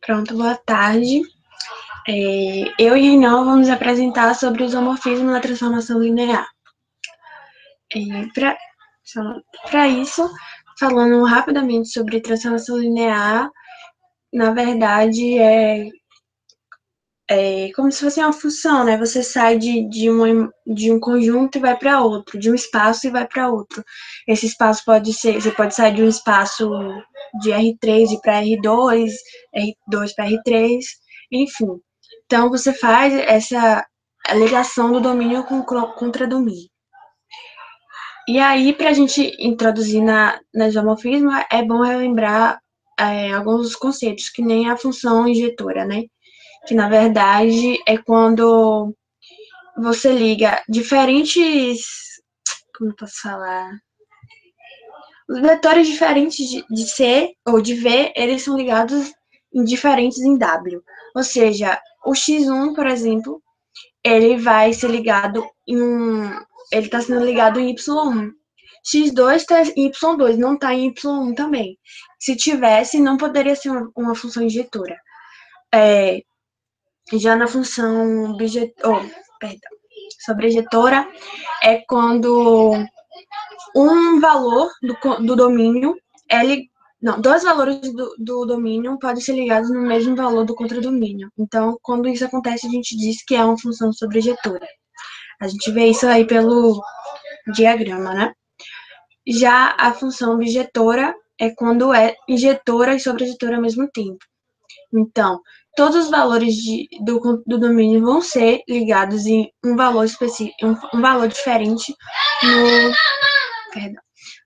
Pronto, boa tarde. Eu e Renan vamos apresentar sobre o isomorfismo na transformação linear. Para isso, falando rapidamente sobre transformação linear, na verdade é como se fosse uma função, né? Você sai de um conjunto e vai para outro, de um espaço e vai para outro. Esse espaço você pode sair de um espaço de R3 e para R2, R2 para R3, enfim. Então, você faz essa ligação do domínio com contradomínio. E aí, para a gente introduzir na isomorfismo, é bom relembrar alguns conceitos, que nem a função injetora, né? Que, na verdade, é quando você liga diferentes... Como eu posso falar? Os vetores diferentes de C ou de V, eles são ligados em diferentes em W. Ou seja, o X1, por exemplo, ele vai ser ligado ele está sendo ligado em Y1. X2 está em Y2, não está em Y1 também. Se tivesse, não poderia ser uma função injetora. Já na função sobrejetora, é quando um valor do domínio dois valores do domínio podem ser ligados no mesmo valor do contradomínio. Então, quando isso acontece, a gente diz que é uma função sobrejetora. A gente vê isso aí pelo diagrama, né? Já a função bijetora é quando é injetora e sobrejetora ao mesmo tempo. Então, todos os valores do domínio vão ser ligados em um valor específico, um valor diferente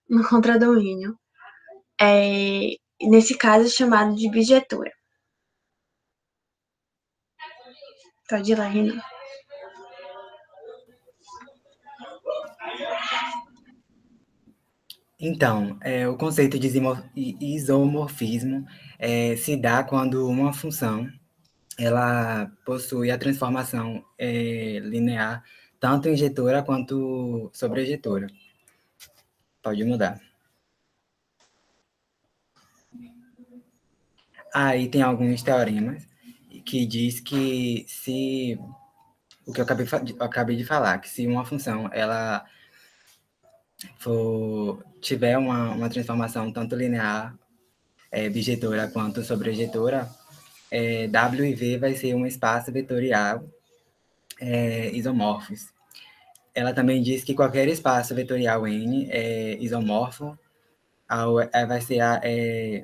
no contradomínio. Nesse caso, é chamado de bijetora. Pode ir lá, Renan. Então, o conceito de isomorfismo se dá quando uma função ela possui a transformação linear tanto injetora quanto sobrejetora. Pode mudar. Aí tem alguns teoremas que diz que se o que eu acabei de falar, que se uma função ela tiver uma transformação tanto linear, bijetora quanto sobrejetora, W e V vai ser um espaço vetorial isomorfos. Ela também diz que qualquer espaço vetorial N é isomorfo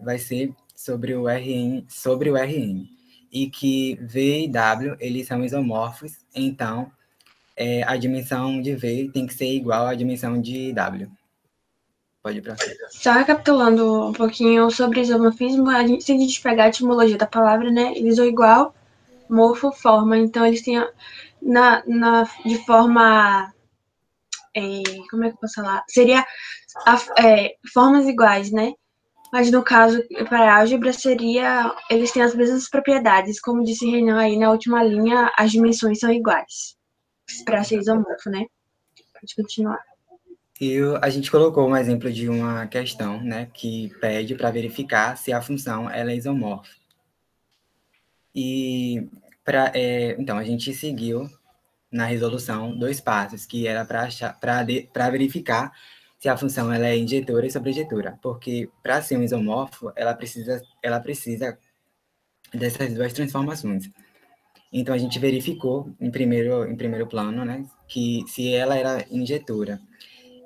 vai ser sobre o Rn, e que V e W eles são isomorfos, então a dimensão de V tem que ser igual à dimensão de W. Pode ir para frente. Só recapitulando um pouquinho sobre isomorfismo, se a gente pegar a etimologia da palavra, né, eles são igual, morfo, forma, então eles têm de forma, como é que eu posso falar? Seria formas iguais, né? Mas no caso, para a álgebra, eles têm as mesmas propriedades. Como disse Renan aí na última linha, as dimensões são iguais. Para ser isomorfo, né? Pode continuar. A gente colocou um exemplo de uma questão, né, que pede para verificar se a função ela é isomorfa. E então a gente seguiu na resolução 2 passos, que era para verificar se a função ela é injetora e sobrejetora, porque para ser um isomorfo, ela precisa dessas duas transformações. Então a gente verificou em primeiro plano, né, que se ela era injetora.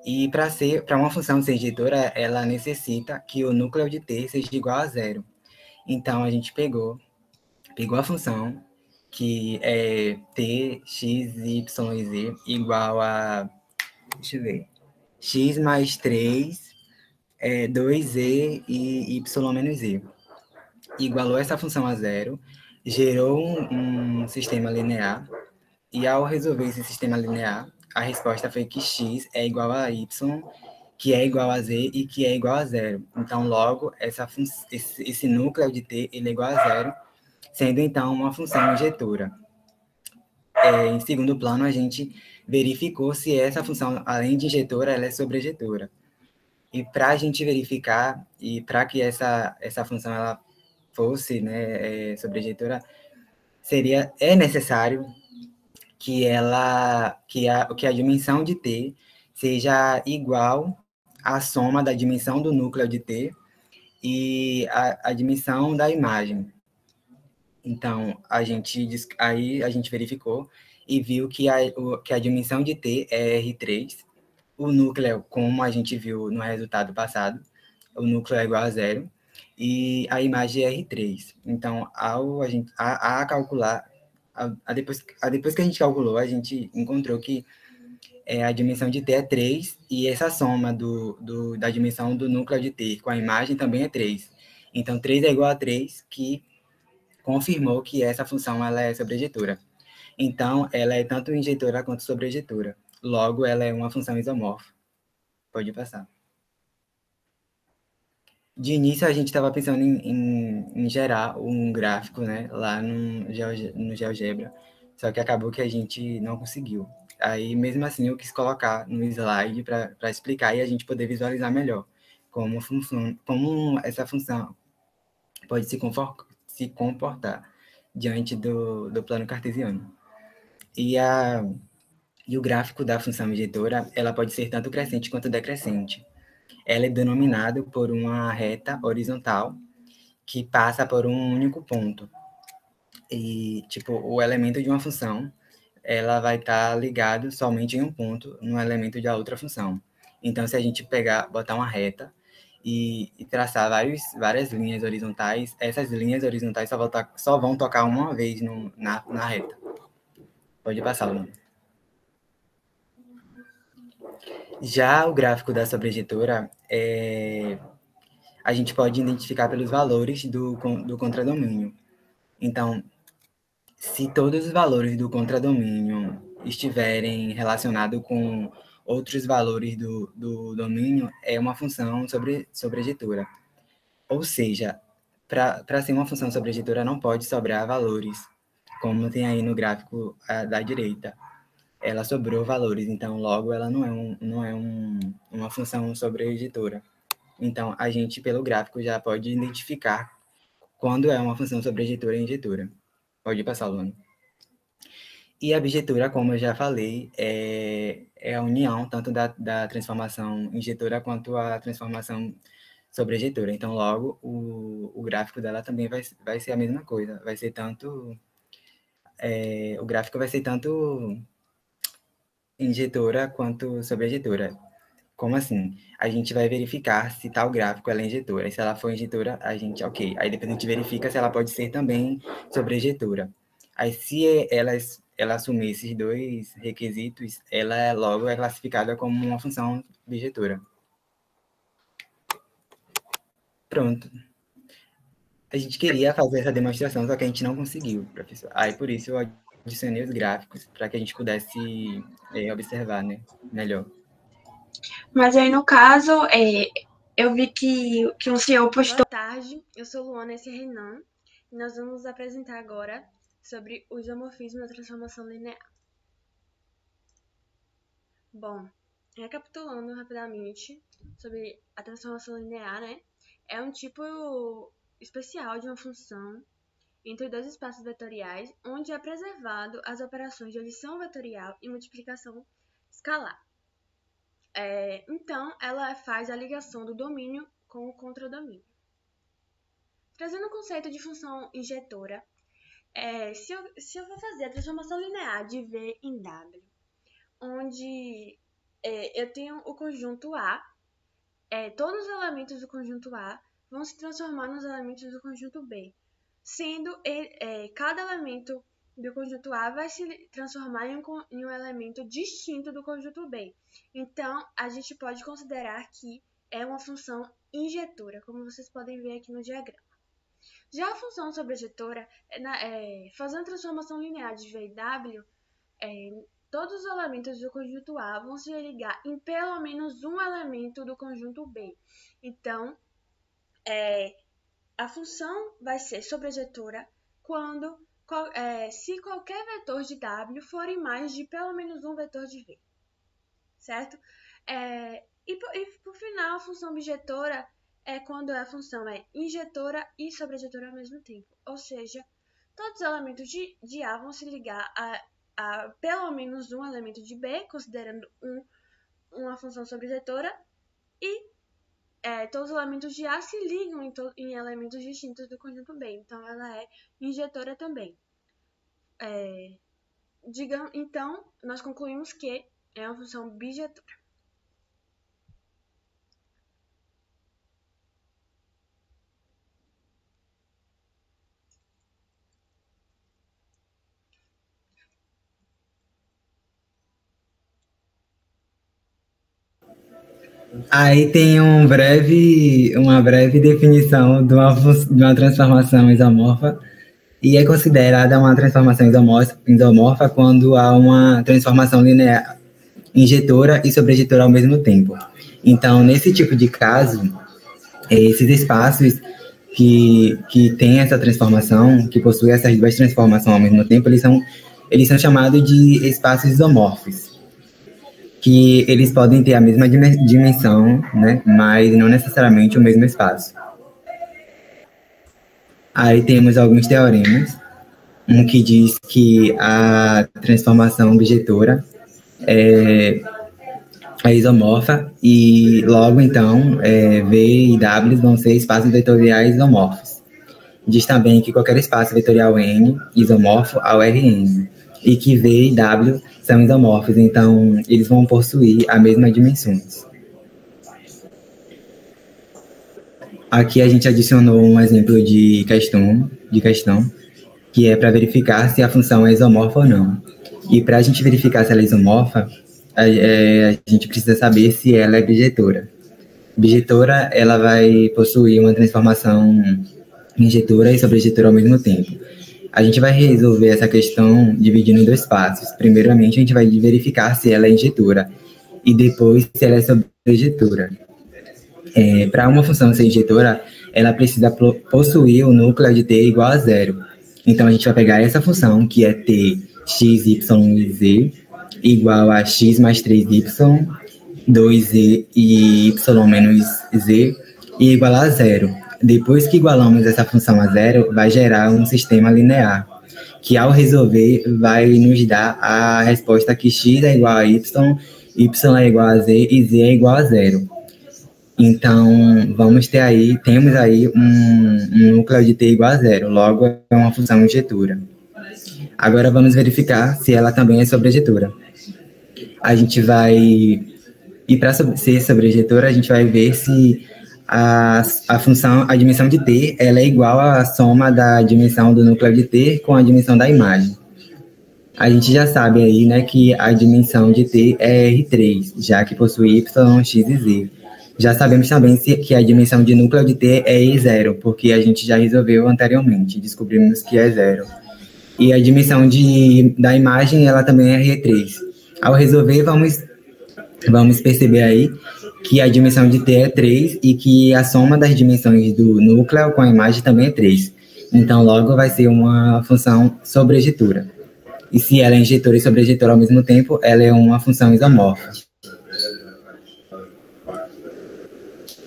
E para uma função ser injetora, ela necessita que o núcleo de T seja igual a zero. Então a gente pegou a função que é t, x, y e z igual a, deixa eu ver, x mais 3, 2z e y menos z. Igualou essa função a zero, gerou um sistema linear, e ao resolver esse sistema linear, a resposta foi que x é igual a y, que é igual a z e que é igual a zero. Então, logo, esse núcleo de t ele é igual a zero, sendo então uma função injetora. Em segundo plano, a gente verificou se essa função, além de injetora, ela é sobrejetora. E para a gente verificar, e para que essa função ela fosse, né, sobrejetora, é necessário que a dimensão de T seja igual à soma da dimensão do núcleo de T e a dimensão da imagem. Então, aí a gente verificou e viu que a dimensão de T é R3. O núcleo, como a gente viu no resultado passado, o núcleo é igual a zero e a imagem é R3. Então, a calcular, depois que a gente calculou, a gente encontrou que a dimensão de T é 3 e essa soma da dimensão do núcleo de T com a imagem também é 3. Então, 3 é igual a 3, que confirmou que essa função ela é sobrejetora. Então, ela é tanto injetora quanto sobrejetora. Logo, ela é uma função isomorfa. Pode passar. De início, a gente estava pensando em gerar um gráfico, né, lá no GeoGebra, só que acabou que a gente não conseguiu. Aí, mesmo assim, eu quis colocar no slide para explicar e a gente poder visualizar melhor como essa função pode se comportar diante do plano cartesiano. E, e o gráfico da função injetora, ela pode ser tanto crescente quanto decrescente. Ela é denominada por uma reta horizontal que passa por um único ponto. E, tipo, o elemento de uma função, ela vai estar ligado somente em um ponto no elemento da outra função. Então, se a gente botar uma reta e traçar várias linhas horizontais, essas linhas horizontais só vão tocar uma vez na reta. Pode passar, Luna. Já o gráfico da sobrejetora, a gente pode identificar pelos valores do contradomínio. Então, se todos os valores do contradomínio estiverem relacionados com outros valores do domínio, é uma função sobrejetora. Ou seja, para ser uma função sobrejetora não pode sobrar valores, como tem aí no gráfico da direita. Ela sobrou valores, então logo ela não é uma função sobrejetora. Então, a gente, pelo gráfico, já pode identificar quando é uma função sobrejetora e injetora. Pode passar, Luana. E a bijetura, como eu já falei, é a união tanto da transformação injetora quanto a transformação sobrejetora. Então, logo, o gráfico dela também vai ser a mesma coisa. Vai ser tanto... o gráfico vai ser tanto injetora quanto sobrejetora. Como assim? A gente vai verificar se tal gráfico ela é injetora. E se ela for injetora, a gente, ok. Aí depois a gente verifica se ela pode ser também sobrejetora. Aí se ela assumir esses dois requisitos, ela logo é classificada como uma função bijetora. Pronto. A gente queria fazer essa demonstração, só que a gente não conseguiu, professor. Aí por isso eu adicionei os gráficos para que a gente pudesse observar, né, melhor. Mas aí, no caso, eu vi que um CEO postou. Boa tarde, eu sou Luana, esse é Renan, e nós vamos apresentar agora sobre o isomorfismo da transformação linear. Bom, recapitulando rapidamente sobre a transformação linear, né? É um tipo especial de uma função entre dois espaços vetoriais, onde é preservado as operações de adição vetorial e multiplicação escalar. Então, ela faz a ligação do domínio com o contradomínio. Trazendo o conceito de função injetora, se eu for fazer a transformação linear de V em W, onde eu tenho o conjunto A, todos os elementos do conjunto A vão se transformar nos elementos do conjunto B, sendo cada elemento do conjunto A vai se transformar em um elemento distinto do conjunto B. Então, a gente pode considerar que é uma função injetora, como vocês podem ver aqui no diagrama. Já a função sobrejetora, fazendo a transformação linear de V e W, todos os elementos do conjunto A vão se ligar em pelo menos um elemento do conjunto B. Então, a função vai ser sobrejetora quando se qualquer vetor de W for em mais de pelo menos um vetor de V, certo? Por final, a função bijetora é quando a função é injetora e sobrejetora ao mesmo tempo. Ou seja, todos os elementos de A vão se ligar a pelo menos um elemento de B, considerando uma função sobrejetora, e todos os elementos de A se ligam em elementos distintos do conjunto B. Então, ela é injetora também. Então, nós concluímos que é uma função bijetora. Aí tem uma breve definição de uma transformação isomorfa, e é considerada uma transformação isomorfa quando há uma transformação linear injetora e sobrejetora ao mesmo tempo. Então, nesse tipo de caso, esses espaços que têm essa transformação, que possuem essas duas transformações ao mesmo tempo, eles são chamados de espaços isomorfos, que eles podem ter a mesma dimensão, né, mas não necessariamente o mesmo espaço. Aí temos alguns teoremas, um que diz que a transformação bijetora é isomorfa e logo então V e W vão ser espaços vetoriais isomorfos. Diz também que qualquer espaço vetorial N isomorfo ao Rn e que V e W são isomorfos, então eles vão possuir a mesma dimensões. Aqui a gente adicionou um exemplo de questão que é para verificar se a função é isomorfa ou não. E para a gente verificar se ela é isomorfa, a gente precisa saber se ela é bijetora. Bijetora, ela vai possuir uma transformação injetora e sobrejetora ao mesmo tempo. A gente vai resolver essa questão dividindo em dois passos. Primeiramente, a gente vai verificar se ela é injetora e depois se ela é sobrejetora. Para uma função ser injetora, ela precisa possuir o núcleo de t igual a zero. Então, a gente vai pegar essa função, que é t, x, y e z, igual a x mais 3y, 2z e y menos z, e igual a zero. Depois que igualamos essa função a zero, vai gerar um sistema linear, que ao resolver vai nos dar a resposta que x é igual a y é igual a z e z é igual a zero. Então, temos aí um núcleo de t igual a zero, logo é uma função injetora. Agora vamos verificar se ela também é sobrejetora. A gente vai, e para ser sobrejetora, a gente vai ver se a dimensão de t, ela é igual à soma da dimensão do núcleo de t com a dimensão da imagem. A gente já sabe aí, né, que a dimensão de t é R3, já que possui y, x e z. Já sabemos também que a dimensão de núcleo de t é E0, porque a gente já resolveu anteriormente, descobrimos que é zero. E a dimensão da imagem, ela também é R3. Ao resolver, vamos perceber aí que a dimensão de t é 3 e que a soma das dimensões do núcleo com a imagem também é 3. Então, logo vai ser uma função sobrejetora. E se ela é injetora e sobrejetora ao mesmo tempo, ela é uma função isomorfa.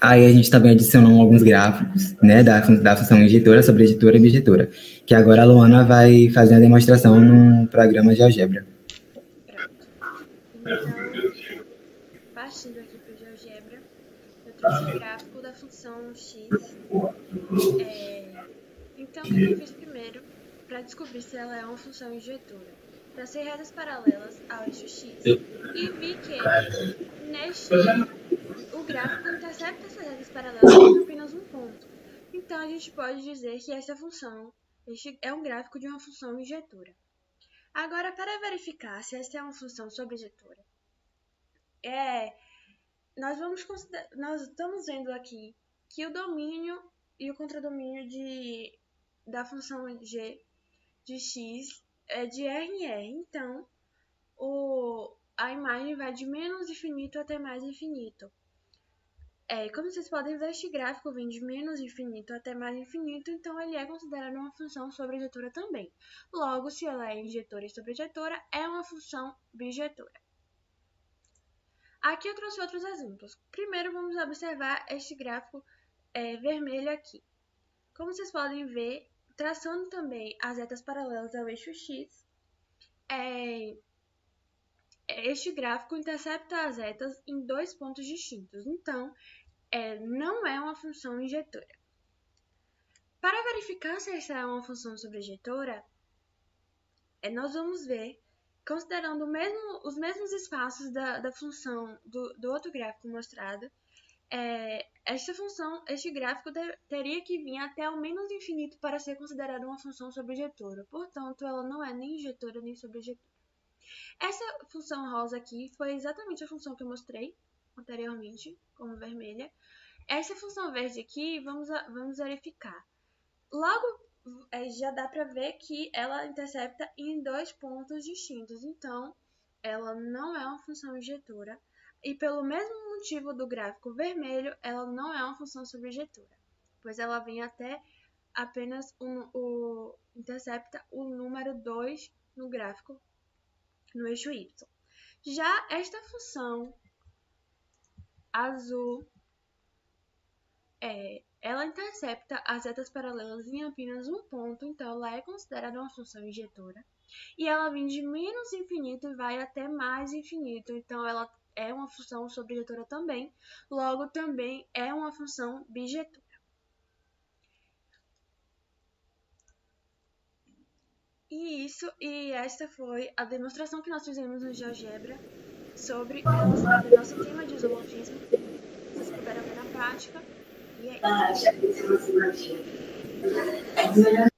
Aí a gente também adicionou alguns gráficos, né, da função injetora, sobrejetora e bijetora, que agora a Luana vai fazer a demonstração no programa de álgebra. Então, partindo aqui para o GeoGebra, eu trouxe o gráfico da função x. Então, o que eu fiz primeiro para descobrir se ela é uma função injetora? Tracei retas paralelas ao eixo x e vi que o gráfico intercepta essas retas paralelas em apenas um ponto. Então, a gente pode dizer que essa função é um gráfico de uma função injetora. Agora, para verificar se essa é uma função sobrejetora, nós estamos vendo aqui que o domínio e o contradomínio da função g de x é de R em R. Então, a imagem vai de menos infinito até mais infinito. Como vocês podem ver, este gráfico vem de menos infinito até mais infinito, então ele é considerado uma função sobrejetora também. Logo, se ela é injetora e sobrejetora, é uma função bijetora. Aqui eu trouxe outros exemplos. Primeiro, vamos observar este gráfico vermelho aqui. Como vocês podem ver, traçando também as retas paralelas ao eixo X, este gráfico intercepta as retas em dois pontos distintos. Então, não é uma função injetora. Para verificar se essa é uma função sobrejetora, nós vamos ver, considerando os mesmos espaços da função do outro gráfico mostrado, este gráfico teria que vir até ao menos infinito para ser considerada uma função sobrejetora. Portanto, ela não é nem injetora nem sobrejetora. Essa função rosa aqui foi exatamente a função que eu mostrei anteriormente, como vermelha. Essa função verde aqui, vamos verificar. Logo, já dá para ver que ela intercepta em dois pontos distintos. Então, ela não é uma função injetora. E pelo mesmo motivo do gráfico vermelho, ela não é uma função sobrejetora, pois ela vem até apenas intercepta o número 2 no gráfico, no eixo Y. Já esta função azul, ela intercepta as retas paralelas em apenas um ponto, então ela é considerada uma função injetora. E ela vem de menos infinito e vai até mais infinito, então ela é uma função sobrejetora também, logo também é uma função bijetora. E esta foi a demonstração que nós fizemos no GeoGebra sobre o nosso tema de isomorfismo. Vocês puderam ver na prática. E é isso.